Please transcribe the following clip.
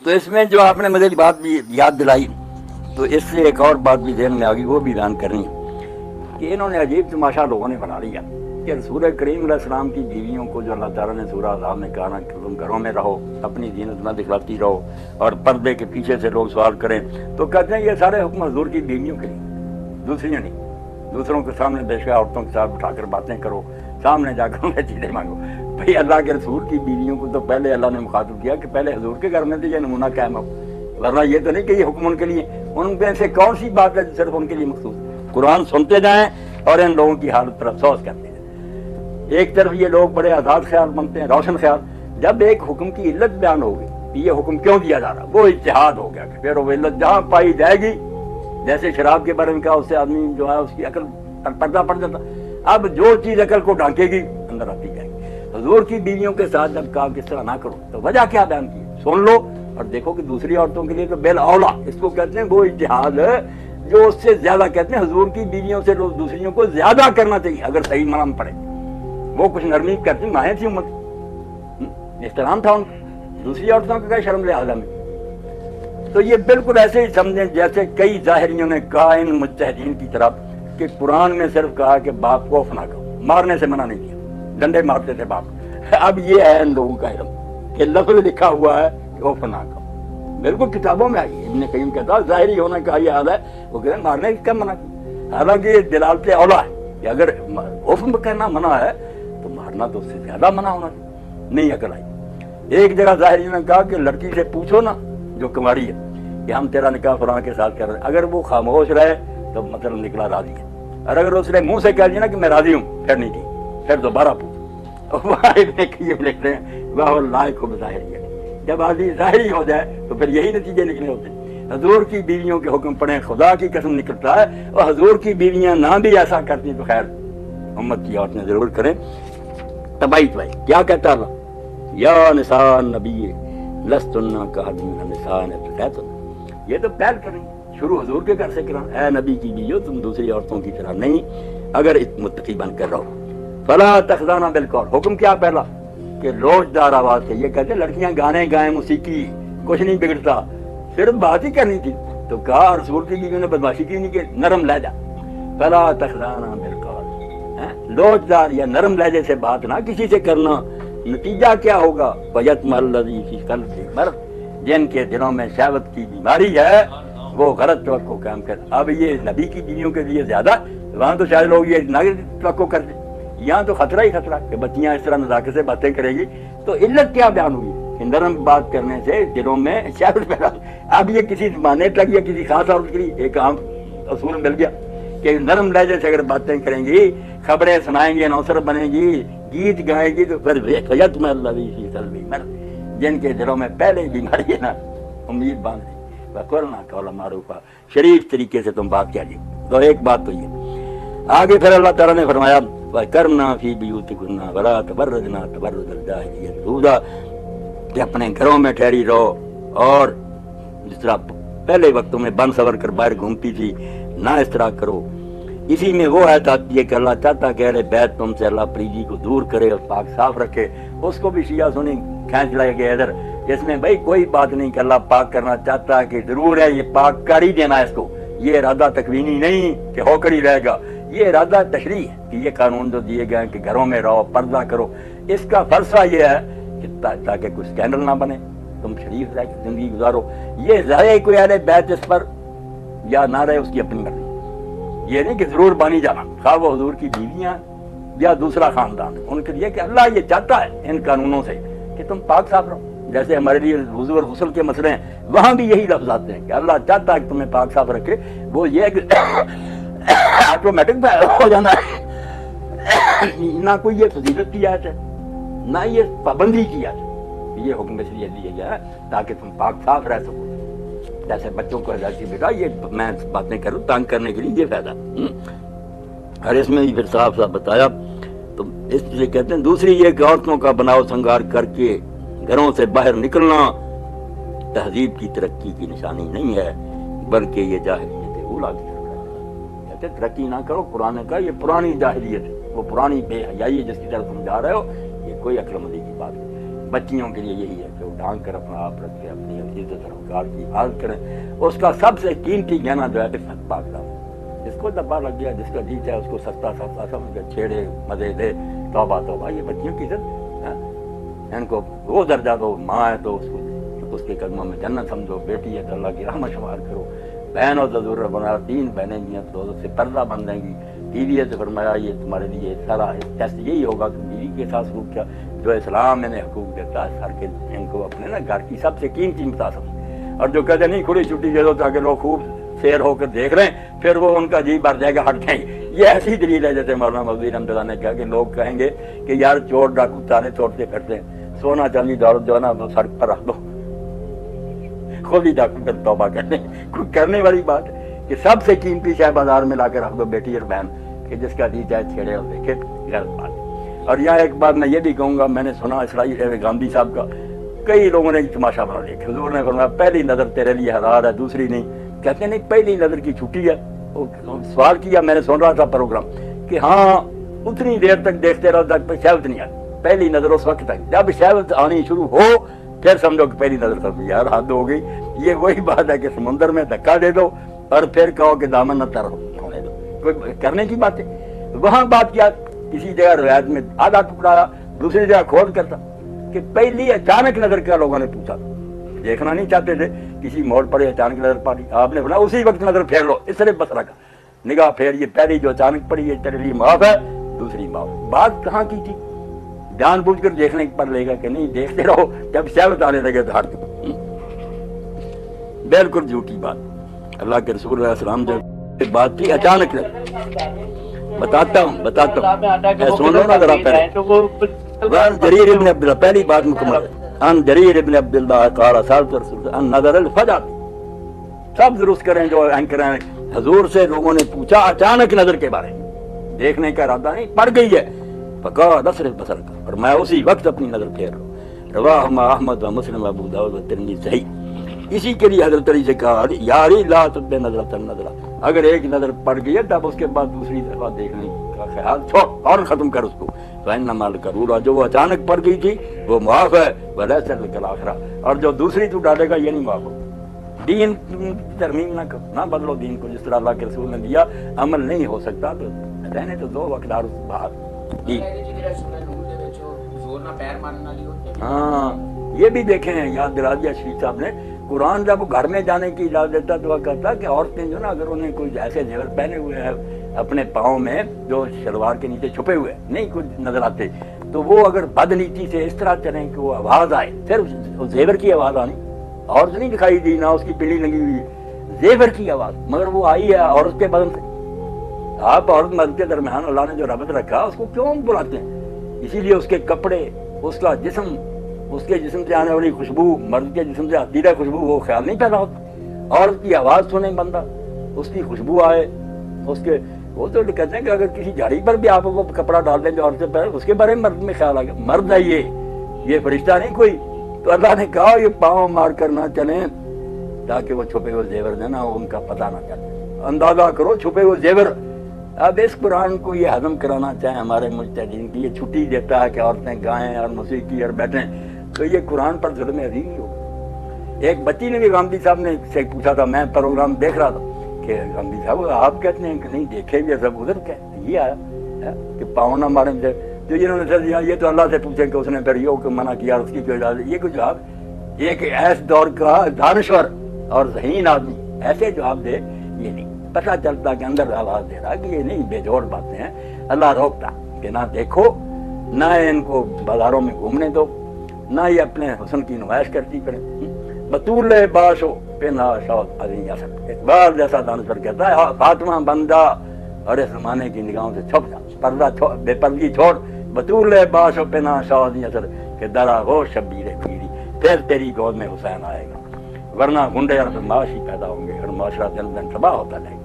تو اس میں جو آپ نے مجھے بات بھی یاد دلائی تو اس سے ایک اور بات بھی ذہن میں آ گئی، وہ بھی بیان کرنی کہ انہوں نے عجیب تماشا لوگوں نے بنا لیا کہ رسول کریم علیہ السلام کی بیویوں کو جو اللہ تعالیٰ نے سورہ احزاب میں کہا کہ تم گھروں میں رہو، اپنی زینت نہ دکھلاتی رہو، اور پردے کے پیچھے سے لوگ سوال کریں تو کہتے ہیں یہ سارے حکم حضور کی بیویوں کے لیے، دوسریوں نہیں۔ دوسروں کے سامنے بے شک عورتوں کے ساتھ اٹھا کر باتیں کرو، سامنے جا کر انہیں چیزیں مانگو۔ بھئی اللہ کے رسول کی بیویوں کو تو پہلے اللہ نے مخاطب کیا کہ پہلے حضور کے گھر میں تو یہ نمونہ قائم ہو، ورنہ یہ تو نہیں کہ یہ حکم ان کے لیے، ان میں سے کون سی بات ہے جو صرف ان کے لیے مخصوص؟ قرآن سنتے جائیں اور ان لوگوں کی حالت پر افسوس کرتے ہیں۔ ایک طرف یہ لوگ بڑے آزاد خیال بنتے ہیں، روشن خیال، جب ایک حکم کی علت بیان ہو گئی کہ یہ حکم کیوں دیا جا رہا، وہ اجتہاد ہو گیا کہ پھر وہ علت جہاں پائی جائے گی، جیسے شراب کے بارے میں کہا اس سے آدمی جو ہے اس کی عقل پر پردہ پڑ جاتا، اب جو چیز عقل کو ڈھانکے گی اندر آتی جائے گی۔ حضور کی بیویوں کے ساتھ جب کہا کہ اس طرح نہ کرو تو وجہ کیا بیان کی، سن لو اور دیکھو کہ دوسری عورتوں کے لیے تو بالاولا، اس کو کہتے ہیں وہ اجتہاد جو اس سے زیادہ، کہتے ہیں حضور کی بیویوں سے لوگ دوسریوں کو زیادہ کرنا چاہیے اگر صحیح منع میں پڑے۔ وہ کچھ نرمی کرتی، مائیں تھی امت، احترام تھا ان کا، دوسری عورتوں کا کیا شرم لحاظ میں۔ تو یہ بالکل ایسے ہی سمجھیں جیسے کئی ظاہریوں نے کہا ان مجتہدین کی طرف کہ قرآن میں صرف کہا کہ باپ کو اف نہ کرو، مارنے سے منع نہیں کیا، ڈنڈے مارتے تھے باپ۔ اب یہ ہے ان لوگوں کا علم کہ لفظ لکھا ہوا ہے کہ اف نہ کرو، بالکل کتابوں میں آئی ہے۔ ابن قیم کہتا ہے ظاہری ہونے کا یہ حال ہے، وہ کہتے ہیں مارنے کا منع کیا، حالانکہ یہ دلالت اولا ہے کہ اگر اف کہنا منع ہے تو مارنا تو اس سے زیادہ منع ہونا چاہیے، نہیں عقل آئی۔ ایک جگہ ظاہری نے کہا کہ لڑکی سے پوچھو نا جو کنواری ہے کہ ہم تیرا نکاح فلاں کے ساتھ کر رہے ہیں، اگر وہ خاموش رہے تو مطلب نکلا راضی ہے، اور اگر اس نے منہ سے کہہ دیا نا کہ میں راضی ہوں، پھر نہیں ٹھیک، پھر دوبارہ پوچھو۔ ابن قیم لکھ رہے ہیں وہ لائق ہو ظاہری ہے، جب آدمی ظاہری ہو جائے تو پھر یہی نتیجے نکلے ہوتے ہیں۔ حضور کی بیویوں کے حکم پڑھیں، خدا کی قسم نکلتا ہے، اور حضور کی بیویاں نہ بھی ایسا کرتی تو خیر امت کی عورتیں ضرور کریں۔ تباہی کیا کہتا اللہ، یا نساء نبی لستن کاحد من النساء اتقیتن، یہ تو پہل کریں، شروع حضور کے گھر سے کریں، اے نبی کی بیویوں تم دوسری عورتوں کی طرح نہیں اگر متقی بن کر رہو۔ فلا تخضعن بالقول، حکم کیا پہلا کہ لوچدار آواز سے، یہ کہتے لڑکیاں گانے گائیں، موسیقی، کچھ نہیں بگڑتا، صرف بات ہی کرنی تھی تو کہا رسول کی بیویوں نے بدماشی کی نہیں کہ نرم لہجہ، فلا تخضعن بالقول، لوچدار یا نرم لہجے سے بات نہ کسی سے کرنا، نتیجہ کیا ہوگا، وَيَطْمَعُ الَّذِي فِي قَلْبِهِ مَرَضٌ، جن کے دلوں میں شہوت کی بیماری ہے وہ غلط توقع قائم کر۔ اب یہ نبی کی بیویوں کے لیے زیادہ، وہاں تو شاید لوگ یہ نہ توقع کرتے، یہاں تو خطرہ ہی خطرہ کہ بچیاں اس طرح نزاکت سے باتیں کریں گی، تو علت کیا بیان ہوئی کہ نرم بات کرنے سے دلوں میں شہوت پیدا۔ اب یہ کسی زمانے تک یا کسی خاص عورت کے لیے ایک عام اصول مل گیا کہ نرم لہجے سے اگر باتیں کریں گی، خبریں سنائیں گی، اناؤنسر بنے گی، گیت گائے گی، تو پھر فَيَطْمَعُ الَّذِي فِي قَلْبِهِ مَرَضٌ، جن کے دلوں میں پہلے ہی بیماری ہے نا، امید باندھ لی، وَقُلْنَا قَوْلًا مَعْرُوفًا، شریف طریقے سے تم بات کیجیے۔ تو ایک بات تو یہ آگے پھر اللہ تعالیٰ نے فرمایا وَقَرْنَا فِي بُيُوتِكُنَّ وَلَا تَبَرَّجْنَا تَبَرُّجَ الْجَاهِلِيَّةِ الْأُولَىٰ، کہ اپنے گھروں میں ٹھہری رہو، اور جس طرح پہلے وقتوں میں بن سور کر باہر گھومتی تھی نہ اس طرح کرو۔ اسی میں وہ آیت آتی ہے کہ اللہ چاہتا کہ اہل بیت تم سے اللہ پریدی کو دور کرے اور پاک صاف رکھے، اس کو بھی شیعہ سنی کھینچ لائے گئے ادھر، اس میں بھائی کوئی بات نہیں کہ اللہ پاک کرنا چاہتا ہے کہ ضرور ہے یہ پاک کر ہی دینا ہے اس کو، یہ ارادہ تکوینی نہیں کہ ہو کر ہی رہے گا، یہ ارادہ تشریع ہے کہ یہ قانون جو دیے گئے ہیں کہ گھروں میں رہو، پردہ کرو، اس کا فلسفہ یہ ہے کہ تاکہ کوئی اسکینڈل نہ بنے، تم شریف رہ کے زندگی گزارو۔ یہ ظاہر کوئی اہل بیت اس پر یا نہ رہے اس کی اپنی مرضی، یہ نہیں کہ ضرور بانی جانا، خواہ وہ حضور کی بیویاں یا دوسرا خاندان، ان کے لیے کہ اللہ یہ چاہتا ہے ان قانونوں سے کہ تم پاک صاف رہو۔ جیسے ہمارے لیے وضو اور غسل کے مسئلے ہیں، وہاں بھی یہی لفظ آتے ہیں کہ اللہ چاہتا ہے کہ تمہیں پاک صاف رکھے، وہ یہ کہ آٹومیٹک ہو جانا ہے، نہ کوئی یہ فضیلت کی آیت ہے نہ یہ پابندی کی آیت ہے، یہ حکم اس لیے دیا گیا ہے تاکہ تم پاک صاف رہ سکو۔ جیسے بچوں کو ہدایت بیٹا یہ میں باتیں کروں تنگ کرنے کے لیے یہ فائدہ، اور اس میں بھی پھر صاف صاف بتایا۔ تو اس لیے کہتے ہیں دوسری یہ کہ عورتوں کا بناؤ سنگار کر کے گھروں سے باہر نکلنا تہذیب کی ترقی کی نشانی نہیں ہے، بلکہ یہ جاہلیت اولیٰ کی طرف ہے۔ کہتے ہیں ترقی نہ کرو، قرآن کا یہ پرانی جاہلیت ہے، وہ پرانی بے حیائی جس کی طرف تم جا رہے ہو، یہ کوئی عقل مندی کی بات نہیں، بچیوں کے لیے یہی ہے کہ وہ ڈھانگ کر اپنا آپ رکھے، اپنی عزت اور وقار کی حفاظت کریں. اس کا سب سے قیمتی گہنا جو ہے عفت پاک دامن. جس کو دبا لگ گیا، جس کا جی چاہے اس کو سستا سستا سمجھ کے چھیڑے، مزے دے، توبہ توبہ. یہ بچیوں کی عزت، ان کو وہ درجہ دو، ماں ہے تو اس کے قدموں میں جنت سمجھو، بیٹی ہے تو اللہ کی رحمت شمار کرو. بہن ہو تو ضرور بنا، 3 بہنیں بھی ہیں تو سے پردہ بن جائیں گی. بیوی ہے تو فرمایا یہ تمہارے لیے سارا ٹیسٹ یہی ہوگا کہ بیوی کے ساتھ سلوک کیا جو اسلام انہیں حقوق دیتا ہے. سر کے ان کو اپنے نا گھر کی سب سے قیمتی متاثر. اور جو کہتے نہیں کھلی چھٹی دے دو تاکہ لوگ خوب سیر ہو کر دیکھ رہے ہیں، پھر وہ ان کا جی بھر جائے گا، ہٹ جائیں گے. یہ ایسی دلیل ہے جیسے مولانا مودودی رحمۃ اللہ نے کہا کہ لوگ کہیں گے کہ یار چور ڈاکو تانے توڑتے پھرتے ہیں، سونا چاندی دولت جو ہے نا وہ سڑک پر رکھ دو، خود ہی ڈاکو کر توبہ کرنے. کوئی کرنے والی بات ہے کہ سب سے قیمتی شے بازار میں لا کے رکھ دو بیٹی اور بہن، کہ جس کا جی چاہے چھیڑے اور دیکھے. غلط بات. اور یہاں ایک بات میں یہ بھی کہوں گا، میں نے سنا اسرائیل ہے گاندھی صاحب کا، کئی لوگوں نے تماشا بنا لیا. حضور نے فرمایا پہلی نظر تیرے لیے حلال ہے، دوسری نہیں. کہتے ہیں نہیں پہلی نظر کی چھٹی ہے. سوال کیا، میں نے سن رہا تھا پروگرام کہ ہاں اتنی دیر تک دیکھتے رہو تک شہوت نہیں آتی. پہلی نظر اس وقت تک، جب شہوت آنی شروع ہو پھر سمجھو کہ پہلی نظر سمجھ یار حد ہو گئی. یہ وہی بات ہے کہ سمندر میں دھکا دے دو اور پھر کہو کہ دامن نہ تر ہونے دو. کوئی کرنے کی بات ہے. وہاں بات کیا، کسی جگہ روایت میں آدھا ٹکڑا، دوسری جگہ کھود کرتا کہ پہلی اچانک نظر کیا لوگوں نے پوچھا، دیکھنا نہیں چاہتے تھے، کسی موڑ پر اچانک نظر پڑی، آپ نے بولا اسی وقت نظر پھیر لو. اس طرح بس رکھا نگاہ پھیر، یہ پہلی جو اچانک پڑی یہ تیرے لیے معاف ہے، دوسری معاف. بات کہاں کی تھی؟ جان بوجھ کر دیکھنے پر لے گا کہ نہیں دیکھتے رہو، جب شہوت آنے لگے تو ہٹ دو. بالکل جھوٹی بات. اللہ کے رسول علیہ السلام جو بات تھی اچانک بتاتا ہوں سن لو نا ذرا. پہلے جریر ابن عبداللہ پہلی بات مکمل ہے. ان جریر ابن عبداللہ قال سألت رسول ان نظر الفجر. سب درست کریں جو اینکر ہیں. حضور سے لوگوں نے پوچھا اچانک نظر کے بارے میں، دیکھنے کا ارادہ نہیں، پڑ گئی ہے. فقال اصرف بصرک، اور میں اسی وقت اپنی نظر پھیر لوں. رواہ احمد و مسلم ابو داؤد و ترمذی صحیح. اسی کے لیے حضرت علی سے کہا یاری لا تدع نظرۃ النظرہ، اگر ایک نظر پڑ گئی ہے تب اس کے بعد دوسری دفعہ دیکھنے کا خیال چھوڑ اور ختم کر اس کو. فإنما القرورہ، جو وہ اچانک پڑ گئی تھی وہ معاف ہے، ولیس لک الآخرہ، اور جو دوسری تو ڈالے گا یہ نہیں معاف ہو. دین ترمیم نہ کرو، نہ بدلو دین کو جس طرح اللہ کے رسول نے دیا. عمل نہیں ہو سکتا تو رہنے تو دو وقدار باہر. ہاں یہ بھی دیکھیں یاد دلا دیا شریف صاحب نے. قرآن جب گھر میں جانے کی اجازت دیتا تو وہ کہتا کہ عورتیں جو نا اگر انہیں کوئی ایسے زیور پہنے ہوئے ہیں اپنے پاؤں میں جو شلوار کے نیچے چھپے ہوئے نہیں کچھ نظر آتے، تو وہ اگر بدنیتی سے اس طرح چلیں کہ وہ آواز آئے، پھر زیور کی آواز آنی. عورت نہیں دکھائی دی، نہ اس کی پلی لگی ہوئی، زیور کی آواز، مگر وہ آئی ہے عورت کے بدن سے. آپ عورت مرد کے درمیان اللہ نے جو ربط رکھا اس کو کیوں بلاتے ہیں؟ اسی لیے اس کے کپڑے، اس کا جسم، اس کے جسم سے آنے والی خوشبو، مرد کے جسم سے عقیدہ خوشبو، وہ خیال نہیں پیدا ہوتا. عورت کی آواز سنے بندہ، اس کی خوشبو آئے، اس کے وہ تو کہتے ہیں کہ اگر کسی جھاڑی پر بھی آپ وہ کپڑا ڈال دیں جو عورت سے پہلے، اس کے بارے میں مرد میں خیال آ گیا مرد ہے یہ فرشتہ نہیں کوئی. تو اللہ نے کہا یہ پاؤں مار کر نہ چلیں تاکہ وہ چھپے ہوئے زیور جو نا ان کا پتہ نہ چلے. اندازہ کرو چھپے ہوئے زیور. اب اس قرآن کو یہ ہضم کرانا چاہیں ہمارے مجتہدین کی، یہ چھٹی دیتا ہے کہ عورتیں گائیں اور موسیقی اور بیٹھیں، تو یہ قرآن پر ظلم عظیم ہی ہوگا. ایک بچی نے بھی گاندھی صاحب نے سے پوچھا تھا، میں پروگرام دیکھ رہا تھا کہ گاندھی صاحب آپ کہتے ہیں کہ نہیں دیکھے بھی سب ادھر کیا یہ آیا کہ پاؤں نہ ماریں. تو جنہوں نے دیا یہ تو اللہ سے پوچھیں کہ اس نے پھر یہ منع کیا، اس کی کوئی اجازت. یہ کوئی جواب ایک ایس دور کا دانشور اور ذہین آدمی ایسے جواب دے، یہ نہیں پتہ چلتا کہ اندر آواز دے رہا کہ یہ نہیں بے جوڑ باتیں ہیں. اللہ روکتا کہ نہ دیکھو، نہ ان کو بازاروں میں گھومنے دو، نہ یہ اپنے حسن کی نمائش کرتی کریں. بطول باش ہو پہنا شوق عظیم اثر. اقبال جیسا دانشور کہتا ہے فاطمہ بندہ اور اس زمانے کی نگاہوں سے چھپ جا، پردہ بے پردگی چھوڑ. بطول باش ہو پہنا شوق عظیم اثر کہ درا ہو شبیر پیری، پھر تیری گود میں حسین آئے گا، ورنہ گنڈے اور بدماش ہی پیدا ہوں گے اور معاشرہ دن دن تباہ ہوتا جائے گا.